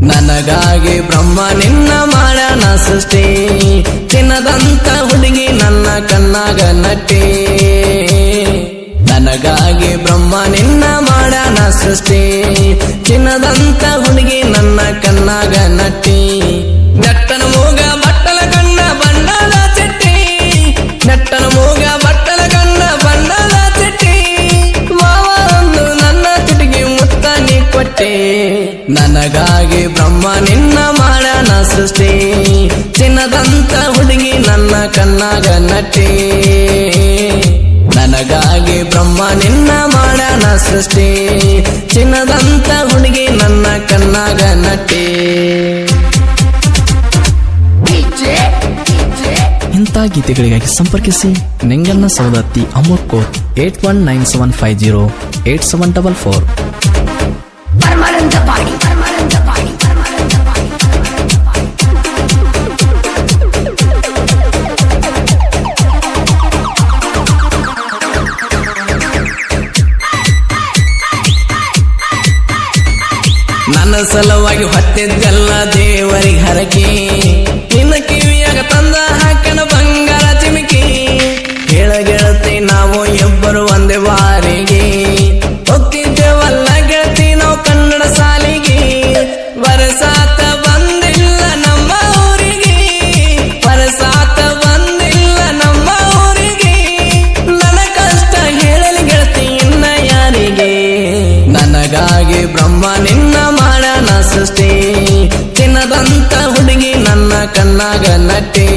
ನನಗಾಗಿ ಬ್ರಹ್ಮ ನಿನ್ನ ಮಾಡ್ಯಾನ ಸೃಷ್ಟಿ, ಚಿನ್ನದಂತ ಹುಡುಗಿ ನನ್ನ ಕಣ್ಣಾಗ ನಟ್ಟಿ. ನನಗಾಗಿ ಬ್ರಹ್ಮ ನಿನ್ನ ಮಾಡ್ಯಾನ ಸೃಷ್ಟಿ, ಚಿನ್ನದಂತ ಹುಡುಗಿ ನನ್ನ ಕಣ್ಣಾಗ ನಟ್ಟಿ. ನೆಟ್ಟನ ಮೂಗ ಬಟ್ಟಲ ಕಣ್ಣ ಬಣ್ಣದ ಚಿಟ್ಟಿ, ನೆಟ್ಟನ ಮೂಗ ಬಟ್ಟಲ ಕಣ್ಣ ಬಣ್ಣದ ಚಿಟ್ಟಿ. ಮಾವಂದು ನನ್ನ ತುಟಿಗೆ ಮುತ್ತ ನೀ ಕೊಟ್ಟೆ. ನನಗಾಗಿ ಬ್ರಹ್ಮ ನಿನ್ನ ಮಾಡ್ಯಾನ ಸೃಷ್ಟಿ, ಚಿನ್ನದಂತ ಹುಡುಗಿ ನನ್ನ ಕಣ್ಣಾಗ ನಟ್ಟಿ. ನನಗಾಗಿ ಬ್ರಹ್ಮ ನಿನ್ನ ಮಾಡ್ಯಾನ ಸೃಷ್ಟಿ, ಚಿನ್ನದಂತ ಹುಡುಗಿ ನನ್ನ ಕಣ್ಣಾಗ ನಟ್ಟಿ. ಇಂಥ ಗೀತೆಗಳಿಗಾಗಿ ಸಂಪರ್ಕಿಸಿ ನಿಂಗಣ್ಣ ಸೌದತ್ತಿ ಅಮೋಕ್ ಕೋಟ್ 8197508744. ನನ್ನ ಸಲುವಾಗಿ ಹೊತ್ತಿದ್ದೆಲ್ಲ ದೇವರಿಗೆ ಹರಕೆ, ನಿನ್ನ ಕಿವಿಯಾಗ ತಂದ ಹಾಕನ ಬಂಗಾರ ಚಿಮಿಕಿ. ಗೆಳತಿ ನಾವು ಇಬ್ಬರು ಒಂದೇ ಬಾರಿಗೆ ಹೋಗ್ತಿದ್ದೇವಲ್ಲ ಗೆಳತಿ ನಾವು ಕನ್ನಡ ಸಾಲಿಗೆ. ಬರಸಾತ ಬಂದಿಲ್ಲ ನಮ್ಮ ಊರಿಗೆ, ಬರಸಾತ ಬಂದಿಲ್ಲ ನಮ್ಮ ಊರಿಗೆ. ನನ್ನ ಕಷ್ಟ ಹೇಳಲಿ ಗೆಳತಿ ಇನ್ನ ಯಾರಿಗೆ. ನನಗಾಗಿ ಬ್ರಹ್ಮ ನಿನ್ನ ಮಾಡ್ಯಾನ ಸೃಷ್ಟಿ, ಚಿನ್ನದಂತ ಹುಡುಗಿ ನನ್ನ ಕಣ್ಣಾಗ ನಟ್ಟಿ.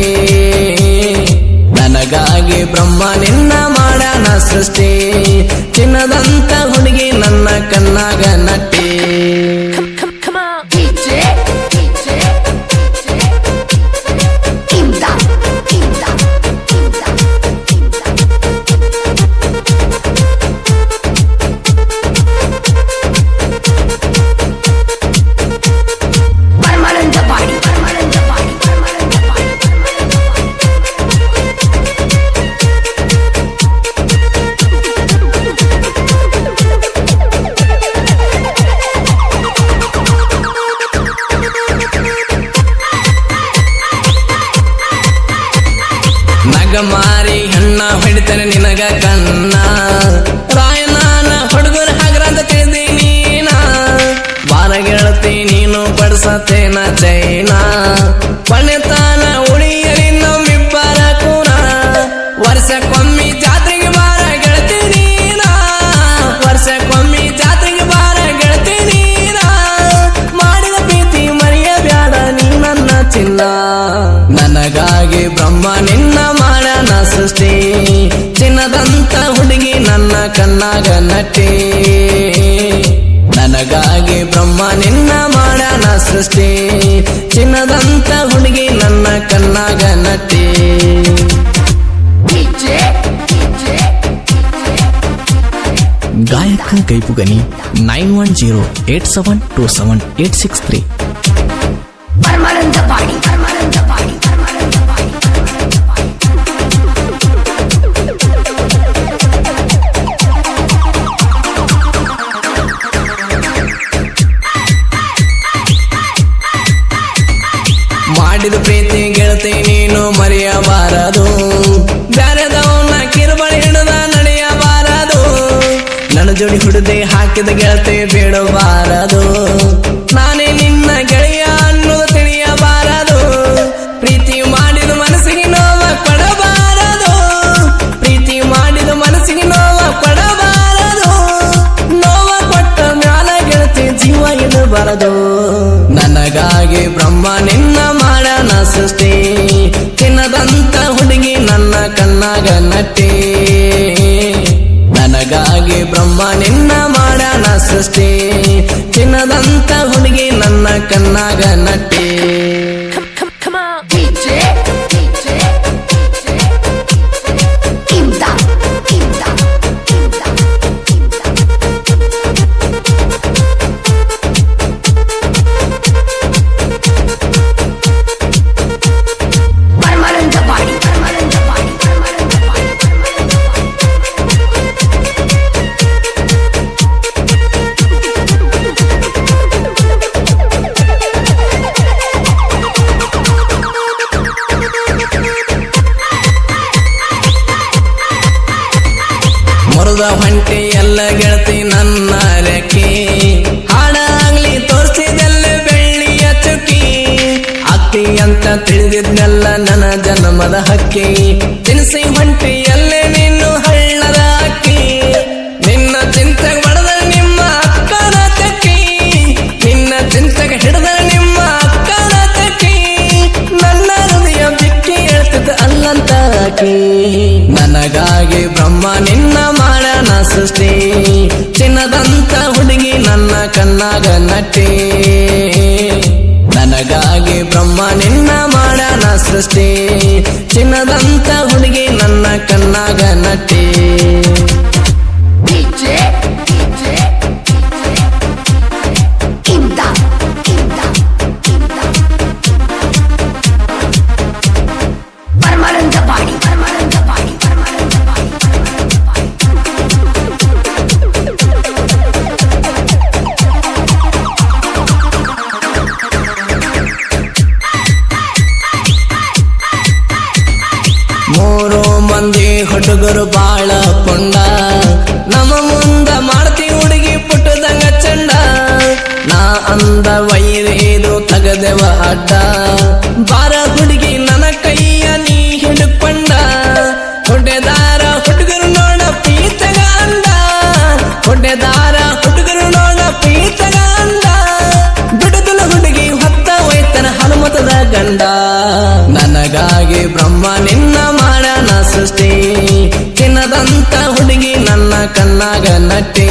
ನನಗಾಗಿ ಬ್ರಹ್ಮ ನಿನ್ನ ಮಾಡ್ಯಾನ ಸೃಷ್ಟಿ, ಚಿನ್ನದಂತ ಹುಡುಗಿ ನನ್ನ ಕಣ್ಣಾಗ ನಟ್ಟಿ. ಮಾರಿ ಹಣ್ಣ ಹೊಡಿತಾನೆ ನಿನಗ ಕಣ್ಣ, ರಾಯನಾನ ಹುಡುಗರ ಹಗ್ರ ಅಂತ ತಿಳಿದೀನಿ ನಾ. ಬಾರ ಗೆಳತಿ ನೀನು ಪಡ್ಸತೇನ ಚೈನಾ, ಪಣೆತಾನ ಉಳಿಯಲಿ ನಮ್ಮಿಬ್ಬರ ಕೂನ. ವರ್ಷಕ್ಕೊಮ್ಮಿ ಜಾತ್ರೆಗೆ ಬಾರ ಗೆಳತಿ ನೀನ, ವರ್ಷಕ್ಕೊಮ್ಮಿ ಜಾತ್ರೆಗೆ ಬಾರ ಗೆಳತಿ ನೀನ. ಮಾಡಿದ ಪ್ರೀತಿ ಮರೆಯಬ್ಯಾಡ ನೀ ನನ್ನ ಚಿನ್ನ. ನನಗಾಗಿ ಬ್ರಹ್ಮ ನಿನ್ನ ಮಾಡ್ಯಾನ ಸೃಷ್ಟಿ, ಚಿನ್ನದಂತ ಹುಡುಗಿ ನನ್ನ ಕಣ್ಣಾಗ ನಟ್ಟಿ. ನನಗಾಗಿ ಬ್ರಹ್ಮ ನಿನ್ನ ಮಾಡ್ಯಾನ ಸೃಷ್ಟಿ, ಚಿನ್ನದಂತ ಹುಡುಗಿ ನನ್ನ ಕಣ್ಣಾಗ ನಟ್ಟಿ. ಗಾಯಕ ಗೈಪುಗನಿ 9108727863. ಮಾಡಿದ ಪ್ರೀತಿ ಗೆಳತಿ ನೀನು ಮರೆಯಬಾರದು, ಬ್ಯಾರೆದವನ್ನ ಕಿರುಬಳಿ ಹಿಡಿದ ನಡೆಯಬಾರದು. ನನ್ನ ಜೋಡಿ ಹುಡುದೆ ಹಾಕಿದ ಗೆಳತಿ ಬಿಡಬಾರದು, ನಾನೇ ನಿನ್ನ ಗೆಳೆಯ ಅನ್ನೋದು ತಿಳಿಯಬಾರದು. ಪ್ರೀತಿ ಮಾಡಿದ ಮನಸ್ಸಿಗೆ ನೋವ ಕೊಡಬಾರದು, ಪ್ರೀತಿ ಮಾಡಿದ ಮನಸ್ಸಿಗೆ ನೋವ ಕೊಡಬಾರದು. ನೋವ ಕೊಟ್ಟ ಮ್ಯಾಲ ಗೆಳತಿ ಜೀವ ಇಡಬಾರದು. ನನಗಾಗಿ ಬ್ರಹ್ಮ ನಿನ್ನ ಮಾಡ್ಯಾನ ಸೃಷ್ಟಿ, ಚಿನ್ನದಂತ ಹುಡುಗಿ ನನ್ನ ಕಣ್ಣಾಗ ನಟ್ಟಿ. ನನಗಾಗಿ ಬ್ರಹ್ಮ ನಿನ್ನ ಮಾಡ್ಯಾನ ಸೃಷ್ಟಿ, ಚಿನ್ನದಂತ ಹುಡುಗಿ ನನ್ನ ಕಣ್ಣಾಗ ನಟ್ಟಿ. ಇಲ್ಲ ಗೆಳತಿ ನನ್ನ ರೆಕ್ಕೆ ಹಾಡಾಗ್ಲಿ ತೋರಿಸಿದೆಲ್ಲ ಬೆಳ್ಳಿಯ ಚುಕ್ಕಿ ಅಕ್ಕಿ ಅಂತ ತಿಳಿದಿದ್ನೆಲ್ಲ ನನ್ನ ಜನ್ಮದ ಹಕ್ಕಿ ತಿನ್ಸಿ ಹೊಂಟಿ ಎಲ್ಲೇ ನೀನು ಹಳ್ಳದ ಅಕ್ಕಿ ನಿನ್ನ ಚಿಂತೆಗೆ ಬಡದ ನಿಮ್ಮ ಅಕ್ಕನ ಚಕ್ಕಿ ನಿನ್ನ ಚಿಂತೆಗೆ ಹಿಡಿದ ನಿಮ್ಮ ಅಕ್ಕನ ಚಕ್ಕಿ ನನ್ನ ಹೃದಯ ಬಿಕ್ಕಿ ಹೇಳ್ತಿದ್ದ ಅಲ್ಲಂತ ಆಕಿ ನನಗಾಗಿ ಬ್ರಹ್ಮ ನಿನ್ನ ಮಾಡ್ಯಾನ ಸೃಷ್ಟಿ ಚಿನ್ನದಂತ ಹುಡುಗಿ ನನ್ನ ಕಣ್ಣಾಗ ನಟ್ಟಿ ನನಗಾಗಿ ಬ್ರಹ್ಮ ನಿನ್ನ ಮಾಡ್ಯಾನ ಸೃಷ್ಟಿ ಚಿನ್ನದಂತ ಹುಡುಗಿ ನನ್ನ ಕಣ್ಣಾಗ ನಟ್ಟಿ ಮೂರು ಮಂದಿ ಹುಡುಗರು ಬಾಳ ಪುಂಡ ನಮ್ಮ ಮುಂದ ಮಾಡ್ತಿ ಹುಡುಗಿ ಪುಟ್ಟದಂಗ ಚಂಡ ನಾ ಅಂದ ವೈರೇದು ತಗದೆವ ಅಡ್ಡ ಬಾರ ಹುಡುಗಿ ನನ್ನ ಕೈಯ ನೀ ಹಿಡ್ಕೊಂಡ ಹೊಡೆದಾರ ಹುಡುಗರು ನೋಡ ಪೀತಗ ಅಂದ ಹೊಡೆದಾರ ಹುಡುಗರು ನೋಡ ಪೀತಗ ಅಂದ ಬಿಡುದಲ ಹುಡುಗಿ ಹೊತ್ತ ಒಯ್ತನ ಹನುಮತದ ಗಂಡ ನನಗಾಗಿ ಬ್ರಹ್ಮ ನಿನ್ನ ಮಾಡ್ಯಾನ ಸೃಷ್ಟಿ ಚಿನ್ನದಂತ ಹುಡುಗಿ ನನ್ನ ಕಣ್ಣಾಗ ನಟ್ಟಿ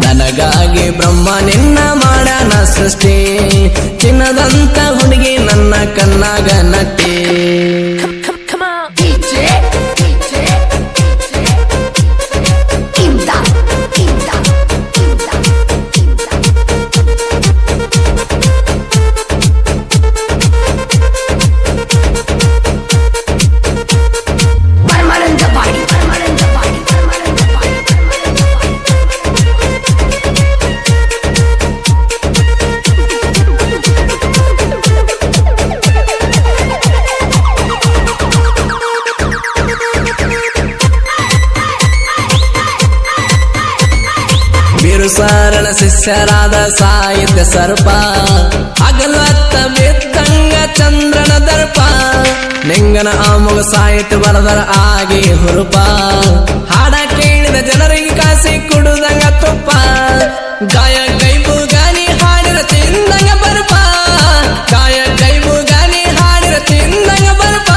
ನನಗಾಗಿ ಬ್ರಹ್ಮ ನಿನ್ನ ಮಾಡ್ಯಾನ ಸೃಷ್ಟಿ ಚಿನ್ನದಂತ ಹುಡುಗಿ ನನ್ನ ಕಣ್ಣಾಗ ನಟ್ಟಿ ಬಿರುಸಾರಣ ಶಿಷ್ಯರಾದ ಸಾಹಿತ್ಯ ಸರ್ಪ ಅಗಲತ್ತ ಬಿದ್ದಂಗ ಚಂದ್ರನ ದರ್ಪ ನಿಂಗನ ಆಮುಗ ಸಾಹಿತ್ಯ ಬರದರ ಆಗಿ ಹುರುಪ ಹಾಡ ಕೇಳಿದ ಜನರಿಗೆ ಕಾಸಿ ಕುಡುದಂಗ ತುಪ್ಪ ಗಾಯ ಗೈಬು ಗಾನಿ ಹಾಡಿರ ತಿಂದಂಗ ಬರ್ಪ ಗಾಯ ಗೈಬು ಗಾನಿ ಹಾಡಿರ ತಿಂದಂಗ ಬರ್ಪ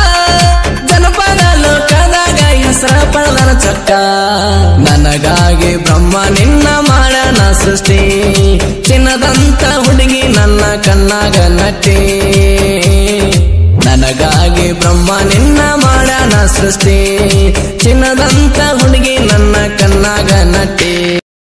ಜನಪದ ಲೋಕದಾಗ ಹೆಸರ ಪಡೆದನ ಚಕ್ಕ ನನಗಾಗಿ ಬ್ರಹ್ಮ ನಿನ್ನ ಮಾಡ್ಯಾನ ಸೃಷ್ಟಿ ಚಿನ್ನದಂತ ಹುಡುಗಿ ನನ್ನ ಕಣ್ಣಾಗ ನಟ್ಟಿ ನನಗಾಗಿ ಬ್ರಹ್ಮ ನಿನ್ನ ಮಾಡ್ಯಾನ ಸೃಷ್ಟಿ ಚಿನ್ನದಂತ ಹುಡುಗಿ